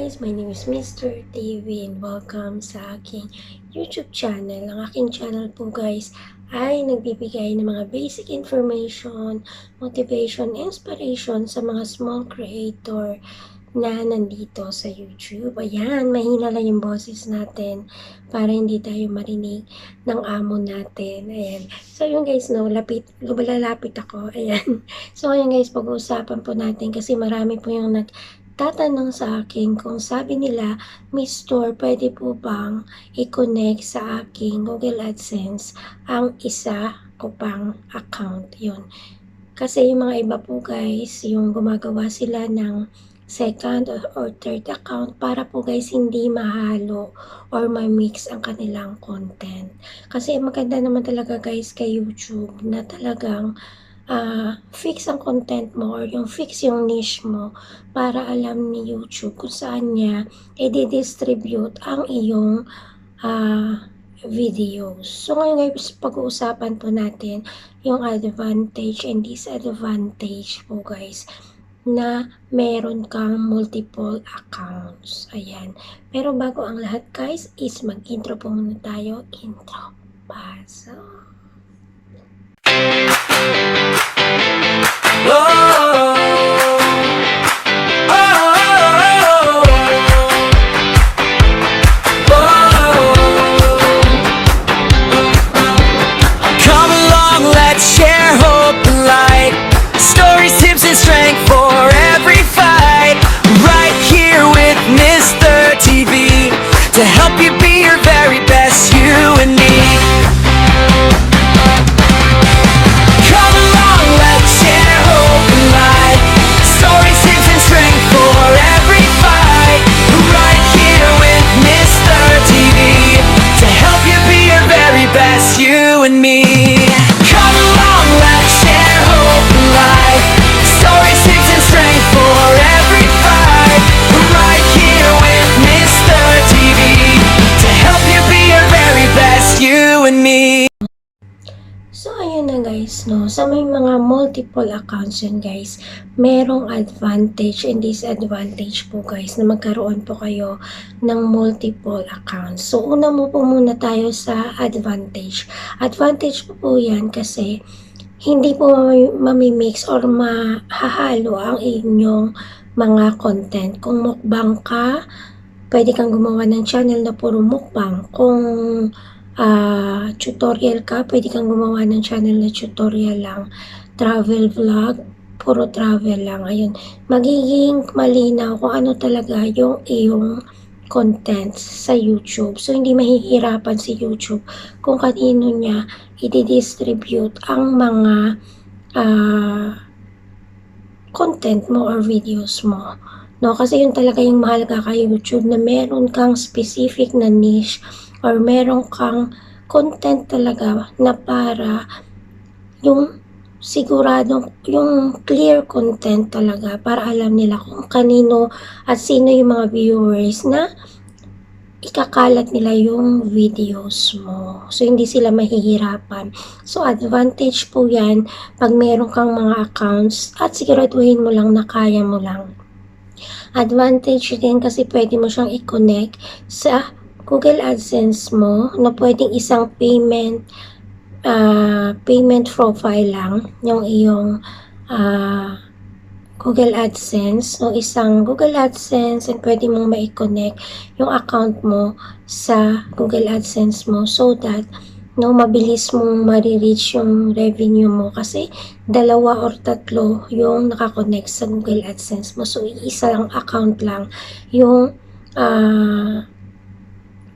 guys, my name is Mr. TV and welcome sa aking YouTube channel. Ang aking channel po guys ay nagbibigay ng mga basic information, motivation, inspiration sa mga small creator na nandito sa YouTube. Ayan, mahina lang yung boses natin para hindi tayo marinig ng amo natin. Ayan. So yun guys, no, lalapit ako. Ayan. So yun guys, pag-uusapan po natin kasi marami po yung tatanong sa akin kung sabi nila, Mr. pwede po bang i-connect sa aking Google AdSense ang isa ko pang account yun. Kasi yung mga iba po guys, yung gumagawa sila ng second or third account para po guys hindi mahalo or ma-mix ang kanilang content. Kasi maganda naman talaga guys kay YouTube na talagang fix ang content mo or yung fix yung niche mo para alam ni YouTube kung saan niya i-distribute ang iyong videos. So ngayon guys, pag-uusapan po natin yung advantage and disadvantage po guys na meron kang multiple accounts. Ayan. Pero bago ang lahat guys is mag-intro po muna tayo. Intro. Pasok. To help you be your very best, you and me. Come along, let's share hope and light. Stories, tips, and strength for every fight. Right here with Mr. TV. To help you be your very best, you and me. Come along, let's share hope and light. Stories, tips, and strength for every fight. Right here with Mr. TV. To help you be your very best, you and me. So, ayun na guys, no? Sa may mga multiple accounts yun guys, merong advantage and disadvantage po guys na magkaroon po kayo ng multiple accounts. So, una mo po muna tayo sa advantage. Advantage po yan kasi hindi po mamimix or mahahalo ang inyong mga content. Kung mukbang ka, pwede kang gumawa ng channel na puro mukbang. Kung tutorial ka, pwede kang gumawa ng channel na tutorial lang. Travel vlog, puro travel lang. Ayun, magiging malinaw kung ano talaga yung iyong content sa YouTube. So, hindi mahihirapan si YouTube kung kanino niya i-distribute ang mga content mo or videos mo. No, kasi yun talaga yung mahalaga kay YouTube na meron kang specific na niche or meron kang content talaga na para yung siguradong yung clear content talaga para alam nila kung kanino at sino yung mga viewers na ikakalat nila yung videos mo. So, hindi sila mahihirapan. So, advantage po yan pag meron kang mga accounts at siguraduhin mo lang na kaya mo lang. Advantage din kasi pwede mo siyang i-connect sa Google AdSense mo na pwedeng isang payment profile lang yung iyong Google AdSense. So, isang Google AdSense and pwede mong ma-connect yung account mo sa Google AdSense mo so that no, mabilis mong ma-reach yung revenue mo kasi dalawa or tatlo yung nakakonect sa Google AdSense mo. So, isa lang account lang yung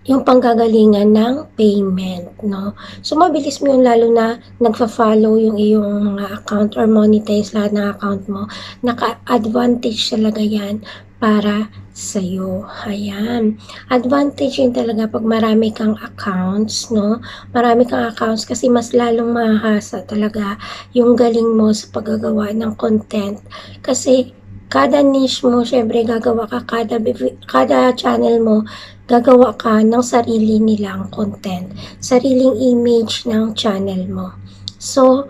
panggagalingan ng payment, no? So, mabilis mo yun lalo na nagfa-follow yung iyong mga account or monetize lahat ng account mo. Naka-advantage talaga yan para sa'yo. Ayan. Advantage yun talaga pag marami kang accounts, no? Marami kang accounts kasi mas lalong mahasa talaga yung galing mo sa paggagawa ng content. Kasi kada niche mo, syempre gagawa ka kada channel mo, gagawa ka ng sarili nilang content, sariling image ng channel mo. So,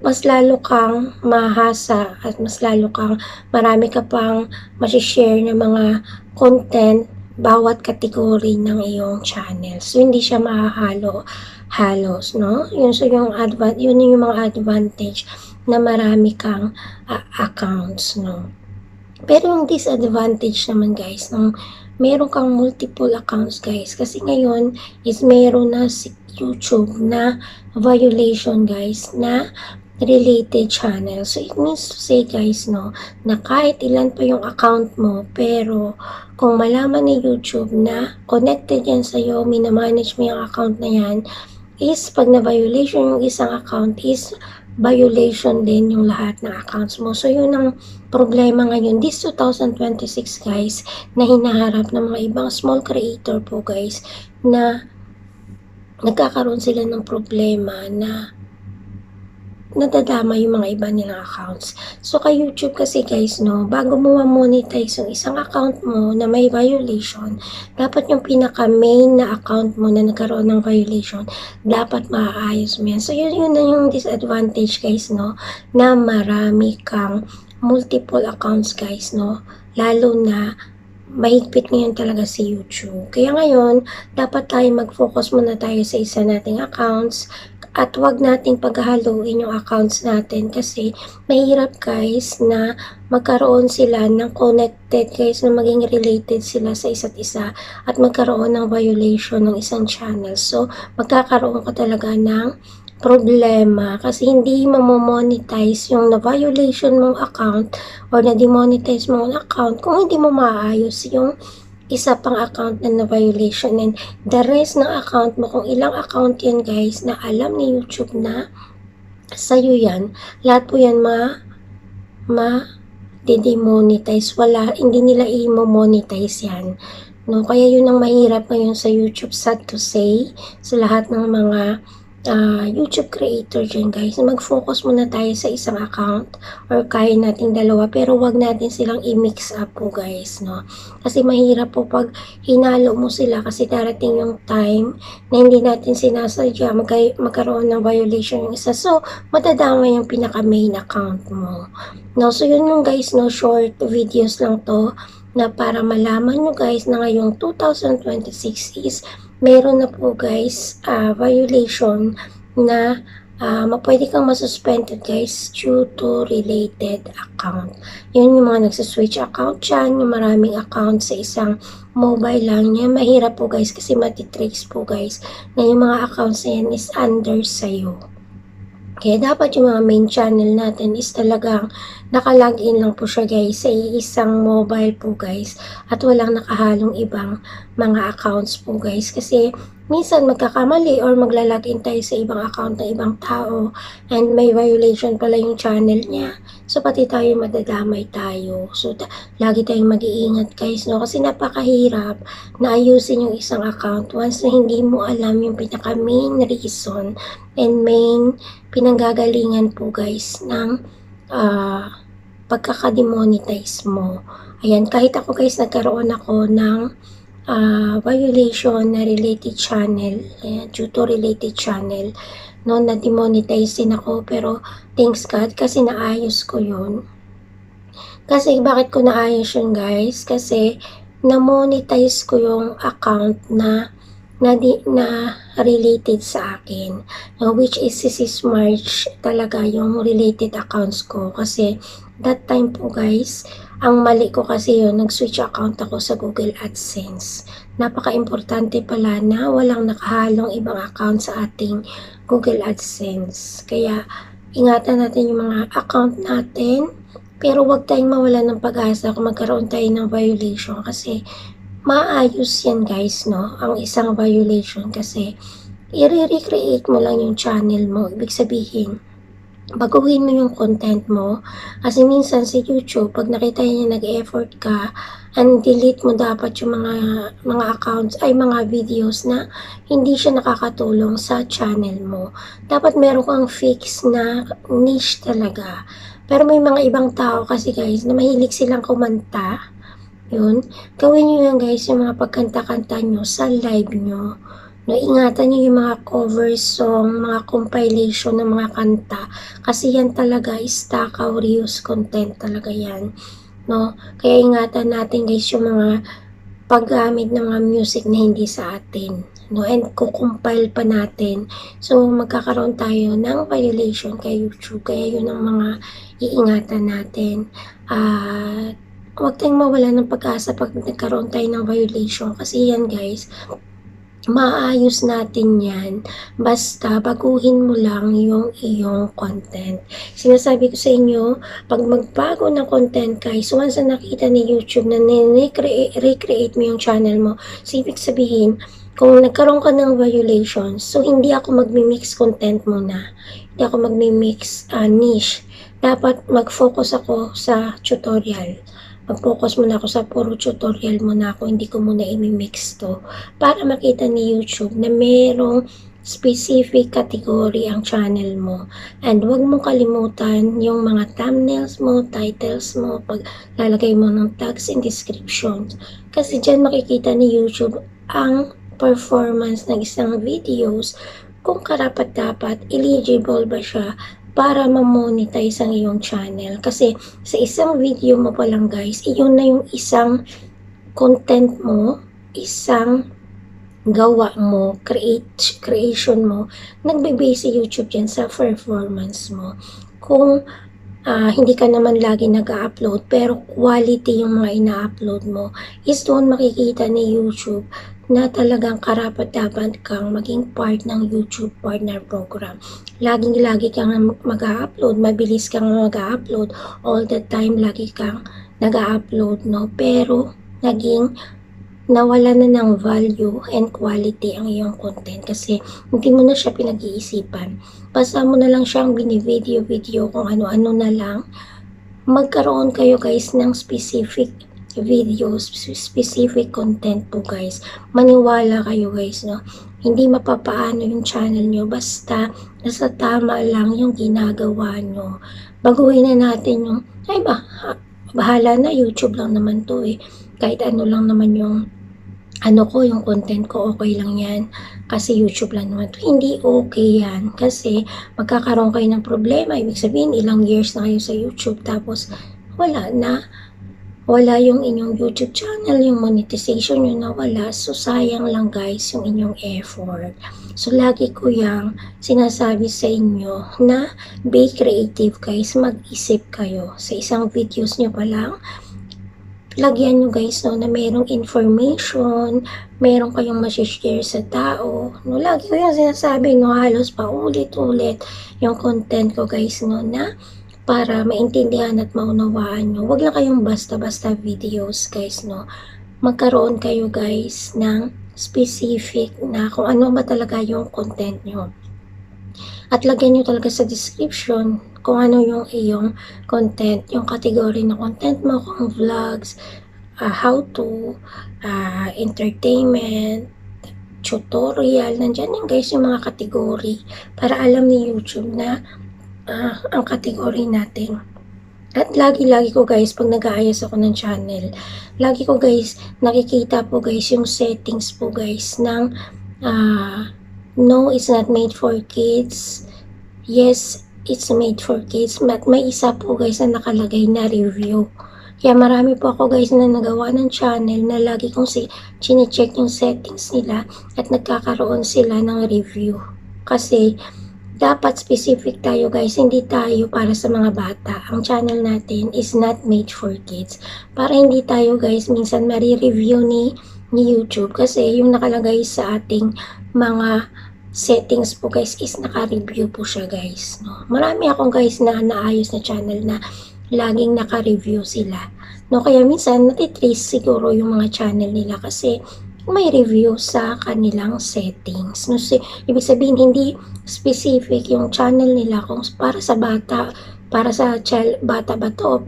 mas lalo kang mahasa at mas lalo kang marami ka pang share na mga content bawat kategory ng iyong channel. So, hindi siya halos, no? Yun yung mga advantage na marami kang accounts, no? Pero yung disadvantage naman guys, meron kang multiple accounts guys, kasi ngayon is meron na si YouTube na violation guys na related channel. So it means to say guys, no, na kahit ilan pa yung account mo, pero kung malaman ni YouTube na connected yan sa'yo, minamanage mo yung account na yan, is pag na-violation yung isang account is violation din yung lahat ng accounts mo. So yun ang problema ngayon this 2026 guys, na hinaharap ng mga ibang small creator po guys, na nagkakaroon sila ng problema na nadadama yung mga iba nilang accounts. So, kay YouTube kasi guys, no, bago mo ma-monetize yung isang account mo na may violation, dapat yung pinaka-main na account mo na nagkaroon ng violation, dapat maaayos mo yan. So, yun na yung disadvantage guys, no, na marami kang multiple accounts guys, no, lalo na mahigpit ngayon talaga si YouTube. Kaya ngayon, dapat tayo mag-focus muna tayo sa isa nating accounts at wag nating paghahaluin yung accounts natin kasi mahirap guys na magkaroon sila ng connected guys, na maging related sila sa isa't isa at magkaroon ng violation ng isang channel. So, magkakaroon ka talaga ng problema kasi hindi mamomonetize yung na-violation mong account or na-demonetize mong account kung hindi mo maayos yung isa pang account na na-violation, and the rest ng account mo, kung ilang account yan guys, na alam ni YouTube na sa'yo yan, lahat po yan de-demonetize. Hindi nila i-monetize yan. No? Kaya yun ang mahirap ngayon sa YouTube, sad to say, sa lahat ng mga YouTube creator dyan guys, mag-focus muna tayo sa isang account or kaya nating dalawa, pero wag natin silang i-mix up po guys, no? Kasi mahirap po pag hinalo mo sila kasi darating yung time na hindi natin sinasadya magkaroon ng violation yung isa. So, matadama yung pinaka-main account mo. No? So, yun yung guys, no, short videos lang to na para malaman nyo guys na ngayong 2026 is meron na po guys violation na pwede kang masuspended guys due to related account. Yun yung mga nagsaswitch account dyan, yung maraming account sa isang mobile lang niya. Mahirap po guys kasi matitrace po guys na yung mga accounts na yan is under sa'yo. Kaya dapat yung mga main channel natin is talagang nakalagin lang po siya guys sa isang mobile po guys at walang nakahalong ibang mga accounts po guys, kasi minsan magkakamali or maglalagin tayo sa ibang account ng ibang tao and may violation pala yung channel niya. So pati tayo madadamay tayo. So lagi tayong mag-iingat guys, no, kasi napakahirap na ayusin yung isang account once na hindi mo alam yung pinaka main reason and main pinanggagalingan po guys ng pagkakademonetize mo. Ayan, kahit ako guys, nagkaroon ako ng violation na related channel, ayan, due to related channel, no, na-demonetize din ako, pero thanks God kasi naayos ko yun. Kasi bakit ko naayos yun guys? Kasi na-monetize ko yung account na related sa akin, which is si March talaga yung related accounts ko, kasi that time po guys, ang mali ko kasi yun, nag-switch account ako sa Google AdSense. Napaka-importante pala na walang nakahalong ibang account sa ating Google AdSense, kaya ingatan natin yung mga account natin, pero wag tayong mawalan ng pag-asa kung magkaroon tayo ng violation, kasi maayos yan guys, no, ang isang violation, kasi i-recreate mo lang yung channel mo. Ibig sabihin, baguhin mo yung content mo, kasi minsan si YouTube, pag nakita niya nag-effort ka, and delete mo dapat yung mga accounts, ay mga videos na hindi siya nakakatulong sa channel mo. Dapat meron kang fix na niche talaga. Pero may mga ibang tao kasi guys, na mahilig silang kumanta. Yun, gawin nyo yan guys, yung mga pagkanta-kanta nyo sa live nyo. No, ingatan niyo yung mga cover song, mga compilation ng mga kanta kasi yan talaga is takaw reuse content talaga yan, no? Kaya ingatan natin guys yung mga paggamit ng mga music na hindi sa atin, no? And kukumpile pa natin. So, magkakaroon tayo ng violation kay YouTube. Kaya yun ang mga iingatan natin. At huwag tayong mawala ng pag-asa pag nagkaroon tayo ng violation kasi yan guys, maayos natin yan basta baguhin mo lang yung iyong content. Sinasabi ko sa inyo, pag magbago ng content guys, once na nakita ni YouTube na recreate mo yung channel mo, so ibig sabihin, kung nagkaroon ka ng violations, so hindi ako magmi-mix content muna. Hindi ako magmi-mix niche. Dapat mag-focus ako sa tutorial. Mag-focus muna ako sa puro tutorial muna ako, hindi ko muna i-mix to para makita ni YouTube na merong specific category ang channel mo. And huwag mong kalimutan yung mga thumbnails mo, titles mo, pag lalagay mo ng tags and descriptions. Kasi dyan makikita ni YouTube ang performance ng isang videos, kung karapat-dapat, eligible ba siya para ma-monetize ang iyong channel. Kasi sa isang video mo pa lang guys, iyon na yung isang content mo, isang gawa mo, creation mo, nagbe-base si YouTube yan sa performance mo. Kung hindi ka naman lagi nag-upload pero quality yung mga ina-upload mo, is doon makikita ni YouTube na talagang karapat-dapat kang maging part ng YouTube Partner Program. Lagi kang mag-upload, mabilis kang mag-upload, all the time lagi kang nag-upload, no? Pero naging nawala na ng value and quality ang iyong content kasi hindi mo na siya pinag-iisipan. Basta mo na lang siyang bini-video kung ano-ano na lang. Magkaroon kayo guys ng specific videos, specific content po guys. Maniwala kayo guys, no? Hindi mapapaano yung channel nyo basta nasa tama lang yung ginagawa nyo. Baguhin na natin yung, bahala na, YouTube lang naman to eh. Kahit ano lang naman yung yung content ko, okay lang yan. Kasi YouTube lang naman to. Hindi okay yan. Kasi magkakaroon kayo ng problema. Ibig sabihin, ilang years na kayo sa YouTube. Tapos, wala yung inyong YouTube channel, yung monetization yun nawala. So, sayang lang guys yung inyong effort. So, lagi ko yung sinasabi sa inyo na be creative guys. Mag-isip kayo. Sa isang videos nyo pa lang, lagyan nyo guys no, na merong information, meron kayong masishare sa tao. No, lagi ko yung sinasabi no, halos pa ulit-ulit yung content ko guys no, na para maintindihan at maunawaan nyo. Huwag lang kayong basta-basta videos guys no. Magkaroon kayo guys ng specific na kung ano ba talaga yung content nyo. At lagyan nyo talaga sa description kung ano yung iyong content, yung category na content mo, kung vlogs, how to, entertainment, tutorial, nandyan yung guys yung mga category para alam ni YouTube na ang category natin. At lagi ko guys, pag nag-aayos ako ng channel, lagi ko guys, nakikita po guys yung settings po guys ng no, it's not made for kids. Yes, it's made for kids. May isa po guys na nakalagay na review. Kaya marami po ako guys na nagawa ng channel na lagi kong chine-check yung settings nila at nagkakaroon sila ng review. Kasi dapat specific tayo guys, hindi tayo para sa mga bata. Ang channel natin is not made for kids. Para hindi tayo guys minsan mari-review ni YouTube kasi yung nakalagay sa ating mga settings po guys is naka-review po siya guys. No? Marami akong guys na naayos na channel na laging naka-review sila. No? Kaya minsan natitrace siguro yung mga channel nila kasi may review sa kanilang settings. No? Ibig sabihin hindi specific yung channel nila kung para sa bata, para sa bata ba to o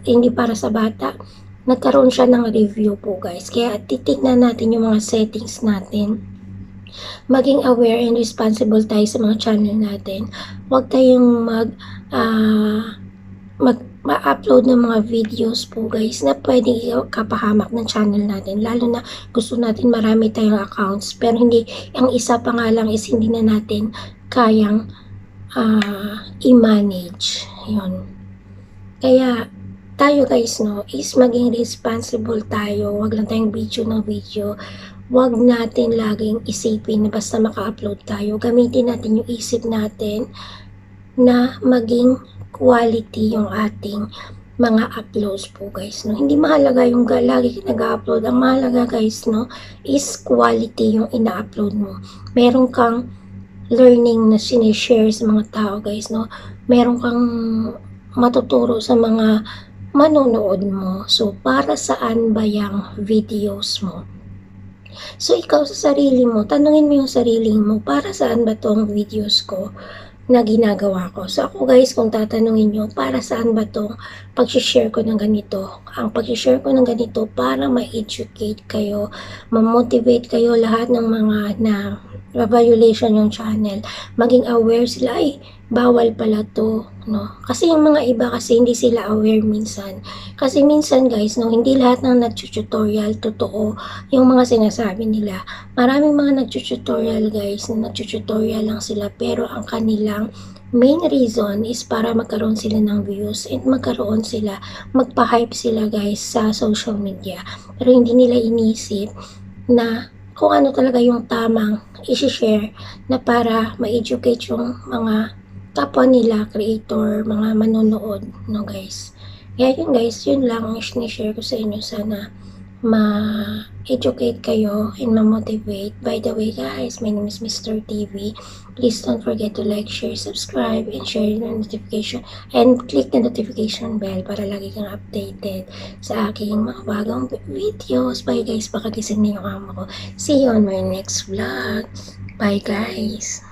hindi para sa bata. Nagkaroon siya ng review po guys. Kaya titignan natin yung mga settings natin. Maging aware and responsible tayo sa mga channel natin. Huwag tayong ma-upload ng mga videos po guys na pwede kapahamak ng channel natin, lalo na gusto natin marami tayong accounts pero hindi, ang isa pa nga lang is hindi na natin kayang i-manage yun. Kaya tayo guys is maging responsible tayo, wag lang tayong video ng video, wag natin laging isipin na basta maka-upload tayo, gamitin natin yung isip natin na maging quality yung ating mga uploads po guys, Hindi mahalaga yung lagi nag-upload, ang mahalaga guys is quality yung ina-upload mo. Meron kang learning na sinishare sa mga tao guys, Meron kang matuturo sa mga manonood mo. So, para saan ba yung videos mo? So, ikaw sa sarili mo, tanungin mo yung sarili mo, para saan ba tong videos ko na ginagawa ko? So, ako guys, kung tatanungin nyo, para saan ba tong pag-share ko ng ganito? Ang pag-share ko ng ganito para ma-educate kayo, ma-motivate kayo lahat ng mga na violation yung channel, maging aware sila, ay, bawal pala to, Kasi yung mga iba kasi hindi sila aware minsan. Kasi minsan guys, hindi lahat ng nag-tutorial totoo yung mga sinasabi nila. Maraming mga nag-tutorial guys na nag-tutorial lang sila pero ang kanilang main reason is para magkaroon sila ng views and magpa-hype sila guys sa social media. Pero hindi nila inisip na kung ano talaga yung tamang i-share na para ma-educate yung mga kapwa nila, creator, mga manonood, guys. Kaya yun guys, yun lang ang share ko sa inyo. Sana ma-educate kayo and ma-motivate. By the way guys, my name is Mr. TV. Please don't forget to like, share, subscribe, and share the notification. And click the notification bell para lagi kang updated sa aking mga bagong videos. Bye guys, baka gising na yung amo ko. See you on my next vlog. Bye guys.